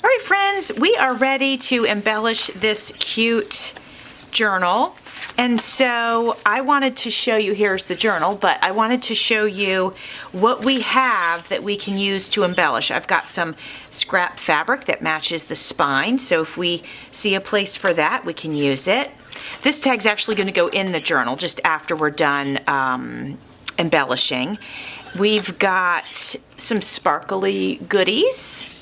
All right, friends, we are ready to embellish this cute journal. And so I wanted to show you, here's the journal, but I wanted to show you what we have that we can use to embellish. I've got some scrap fabric that matches the spine, so if we see a place for that, we can use it. This tag's actually going to go in the journal just after we're done embellishing. We've got some sparkly goodies.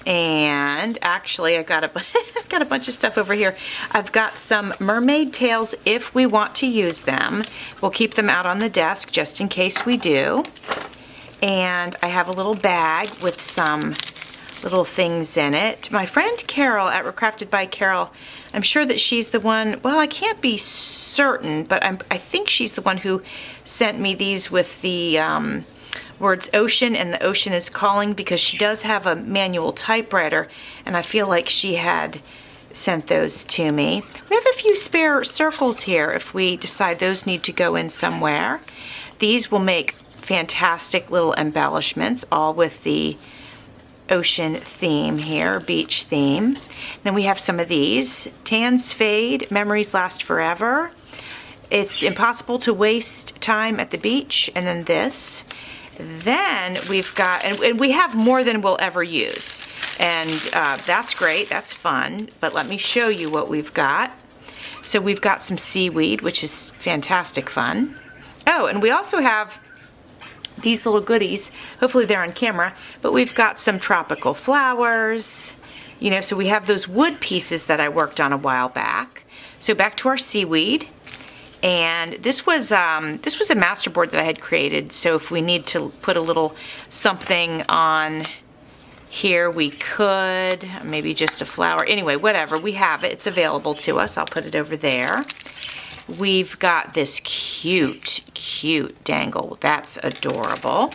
And actually, I've got a bunch of stuff over here. I've got some mermaid tails if we want to use them. We'll keep them out on the desk just in case we do. And I have a little bag with some little things in it. My friend Carol at Recrafted by Carol, I'm sure that she's the one, well, I can't be certain, but I think she's the one who sent me these with the words ocean and the ocean is calling, because she does have a manual typewriter and I feel like she had sent those to me. We have a few spare circles here if we decide those need to go in somewhere. These will make fantastic little embellishments, all with the ocean theme here, beach theme. Then we have some of these. Tans fade, memories last forever. It's impossible to waste time at the beach. And then this. Then we've got, and we have more than we'll ever use. And that's great, that's fun. But let me show you what we've got. So we've got some seaweed, which is fantastic fun. Oh, and we also have these little goodies. Hopefully they're on camera. But we've got some tropical flowers. You know, so we have those wood pieces that I worked on a while back. So back to our seaweed. And this was a masterboard that I had created, so if we need to put a little something on here, we could, maybe just a flower. Anyway, whatever, we have it. It's available to us. I'll put it over there. We've got this cute dangle. That's adorable.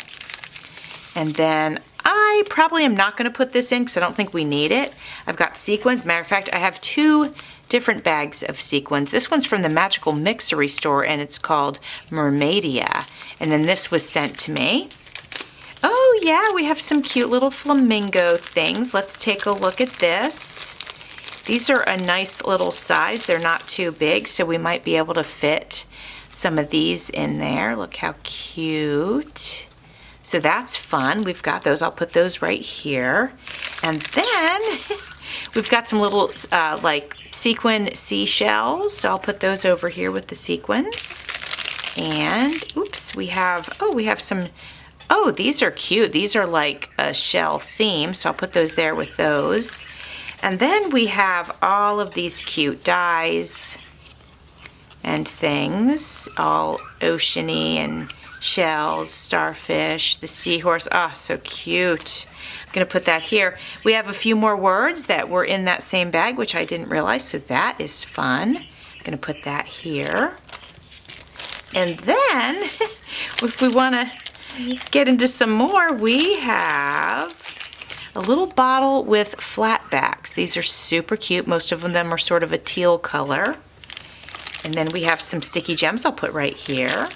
And then I probably am not going to put this in because I don't think we need it. I've got sequins. Matter of fact, I have two different bags of sequins. This one's from the Magical Mixery store and it's called Mermaidia. And then this was sent to me. Oh yeah, we have some cute little flamingo things. Let's take a look at this. These are a nice little size. They're not too big, so we might be able to fit some of these in there. Look how cute. So that's fun. We've got those. I'll put those right here. And then we've got some little like sequin seashells. So I'll put those over here with the sequins. And oops, we have some, oh, these are cute. These are like a shell theme. So I'll put those there with those. And then we have all of these cute dies and things, all oceany and shells, starfish, the seahorse. Oh, so cute. I'm going to put that here. We have a few more words that were in that same bag, which I didn't realize, so that is fun. I'm going to put that here. And then, if we want to get into some more, we have a little bottle with flat backs. These are super cute. Most of them are sort of a teal color. And then we have some sticky gems I'll put right here.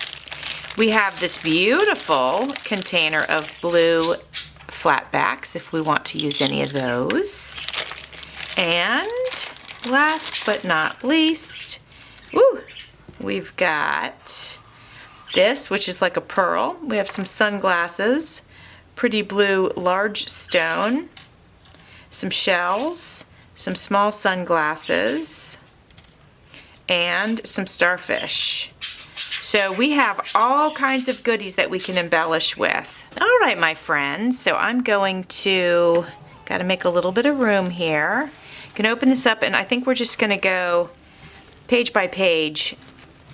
We have this beautiful container of blue flat backs if we want to use any of those. And last but not least, we've got this, which is like a pearl. We have some sunglasses, pretty blue large stone, some shells, some small sunglasses, and some starfish. So we have all kinds of goodies that we can embellish with. All right, my friends, so I'm going to, gotta make a little bit of room here. Can open this up, and I think we're just gonna go page by page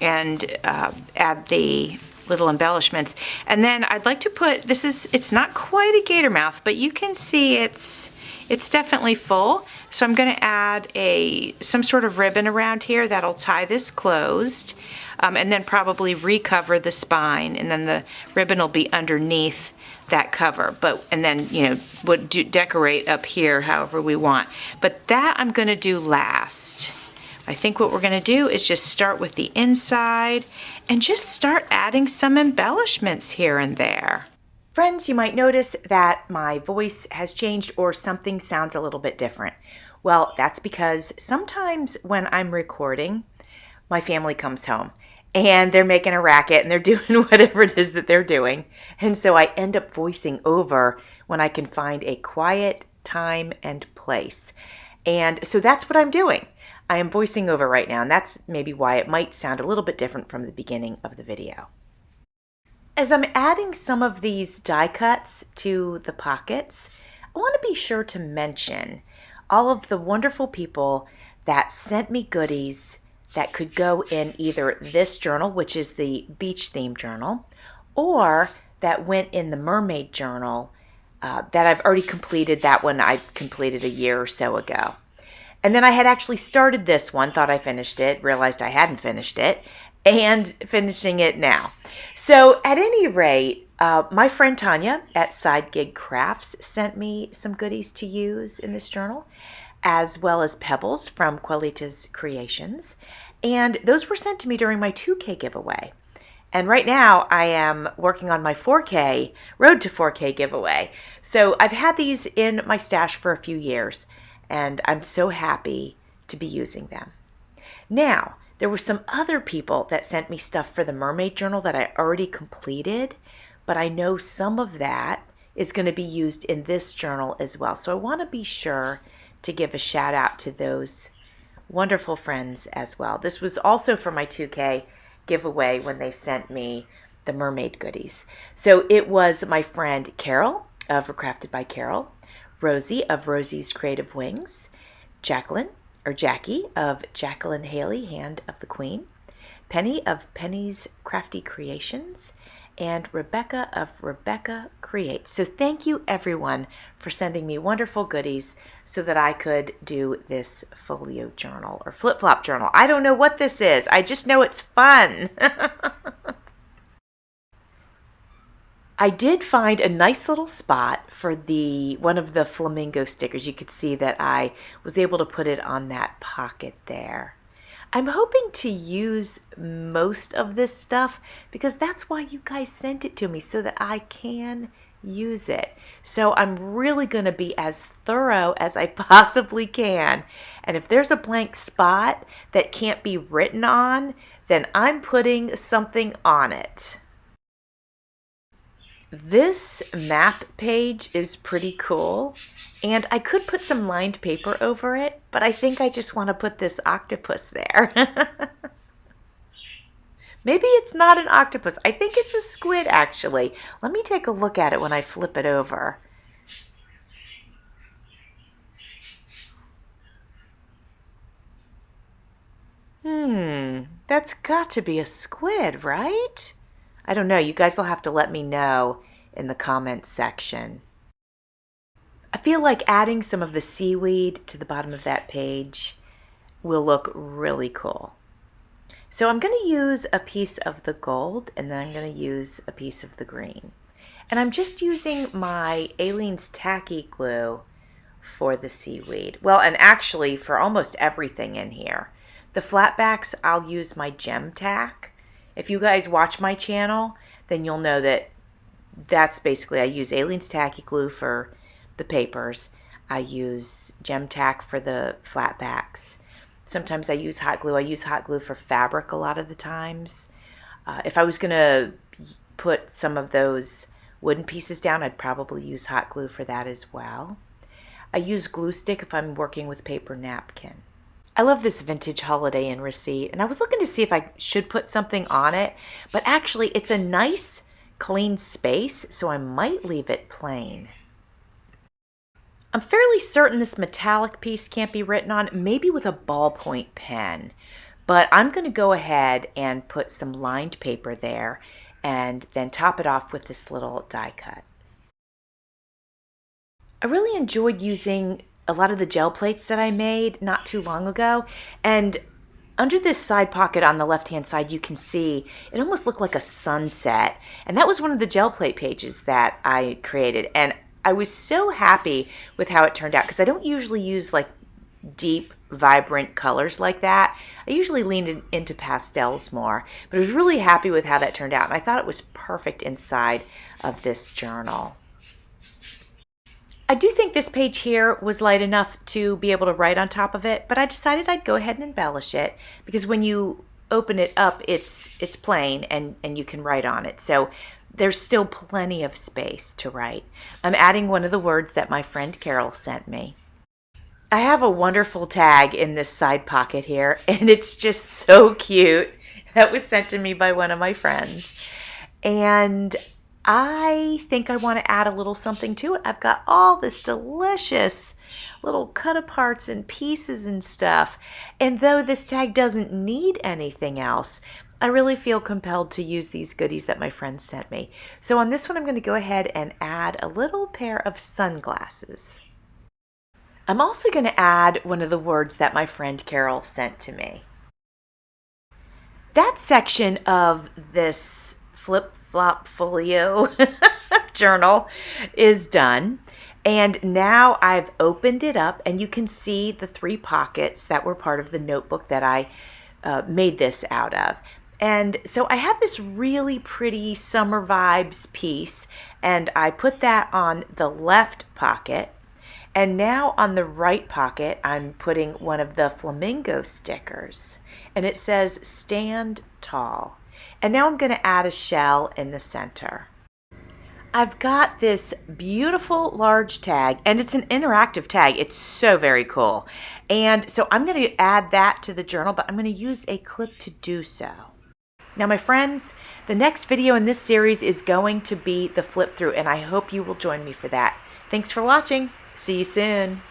and add the little embellishments. And then I'd like to put, it's not quite a gator mouth, but you can see it's definitely full. So I'm gonna add some sort of ribbon around here that'll tie this closed. And then probably recover the spine, and then the ribbon will be underneath that cover. And then, you know, would decorate up here however we want. But that I'm going to do last. I think what we're going to do is just start with the inside and just start adding some embellishments here and there. Friends, you might notice that my voice has changed or something sounds a little bit different. Well, that's because sometimes when I'm recording, my family comes home and they're making a racket and they're doing whatever it is that they're doing. And so I end up voicing over when I can find a quiet time and place. And so that's what I'm doing. I am voicing over right now, and that's maybe why it might sound a little bit different from the beginning of the video. As I'm adding some of these die cuts to the pockets, I want to be sure to mention all of the wonderful people that sent me goodies that could go in either this journal, which is the beach theme journal, or that went in the mermaid journal that I've already completed. That one I completed a year or so ago. And then I had actually started this one, thought I finished it, realized I hadn't finished it, and finishing it now. So at any rate, my friend Tanya at Side Gig Crafts sent me some goodies to use in this journal, as well as pebbles from Qualitas Creations. And those were sent to me during my 2K giveaway. And right now I am working on my 4K, Road to 4K giveaway. So I've had these in my stash for a few years, and I'm so happy to be using them. Now, there were some other people that sent me stuff for the mermaid journal that I already completed, but I know some of that is going to be used in this journal as well. So I want to be sure to give a shout out to those wonderful friends as well. This was also for my 2K giveaway when they sent me the mermaid goodies. So it was my friend Carol of Recrafted by Carol, Rosie of Rosie's Creative Wings, Jackie of Jacqueline Haley, Hand of the Queen, Penny of Penny's Crafty Creations, and Rebecca of Rebecca Creates. So thank you everyone for sending me wonderful goodies so that I could do this folio journal or flip-flop journal. I don't know what this is. I just know it's fun. I did find a nice little spot for one of the flamingo stickers. You could see that I was able to put it on that pocket there. I'm hoping to use most of this stuff because that's why you guys sent it to me, so that I can use it. So I'm really going to be as thorough as I possibly can. And if there's a blank spot that can't be written on, then I'm putting something on it. This map page is pretty cool, and I could put some lined paper over it, but I think I just want to put this octopus there. Maybe it's not an octopus. I think it's a squid, actually. Let me take a look at it when I flip it over. That's got to be a squid, right? I don't know. You guys will have to let me know in the comments section. I feel like adding some of the seaweed to the bottom of that page will look really cool. So I'm going to use a piece of the gold, and then I'm going to use a piece of the green. And I'm just using my Aleene's tacky glue for the seaweed. Well, and actually for almost everything in here. The flatbacks, I'll use my gem tack. If you guys watch my channel, then you'll know that that's basically, I use Aleene's tacky glue for the papers. I use gem tack for the flatbacks. Sometimes I use hot glue. I use hot glue for fabric a lot of the times. If I was going to put some of those wooden pieces down, I'd probably use hot glue for that as well. I use glue stick if I'm working with paper napkin. I love this vintage Holiday Inn receipt, and I was looking to see if I should put something on it, but actually it's a nice clean space, so I might leave it plain. I'm fairly certain this metallic piece can't be written on, maybe with a ballpoint pen, but I'm going to go ahead and put some lined paper there and then top it off with this little die cut. I really enjoyed using a lot of the gel plates that I made not too long ago, and under this side pocket on the left hand side you can see it almost looked like a sunset, and that was one of the gel plate pages that I created, and I was so happy with how it turned out because I don't usually use like deep, vibrant colors like that. I usually lean into pastels more, but I was really happy with how that turned out, and I thought it was perfect inside of this journal. I do think this page here was light enough to be able to write on top of it, but I decided I'd go ahead and embellish it because when you open it up, it's plain and you can write on it. So there's still plenty of space to write. I'm adding one of the words that my friend Carol sent me. I have a wonderful tag in this side pocket here, and it's just so cute. That was sent to me by one of my friends. And I think I want to add a little something to it. I've got all this delicious little cut aparts and pieces and stuff. And though this tag doesn't need anything else, I really feel compelled to use these goodies that my friend sent me. So on this one, I'm going to go ahead and add a little pair of sunglasses. I'm also going to add one of the words that my friend Carol sent to me. That section of this flip-flop folio journal is done. And now I've opened it up and you can see the 3 pockets that were part of the notebook that I made this out of. And so I have this really pretty summer vibes piece, and I put that on the left pocket. And now on the right pocket, I'm putting one of the flamingo stickers, and it says stand tall. And now I'm going to add a shell in the center. I've got this beautiful large tag, and it's an interactive tag. It's so very cool. And so I'm going to add that to the journal, but I'm going to use a clip to do so. Now, my friends, the next video in this series is going to be the flip through, and I hope you will join me for that. Thanks for watching. See you soon.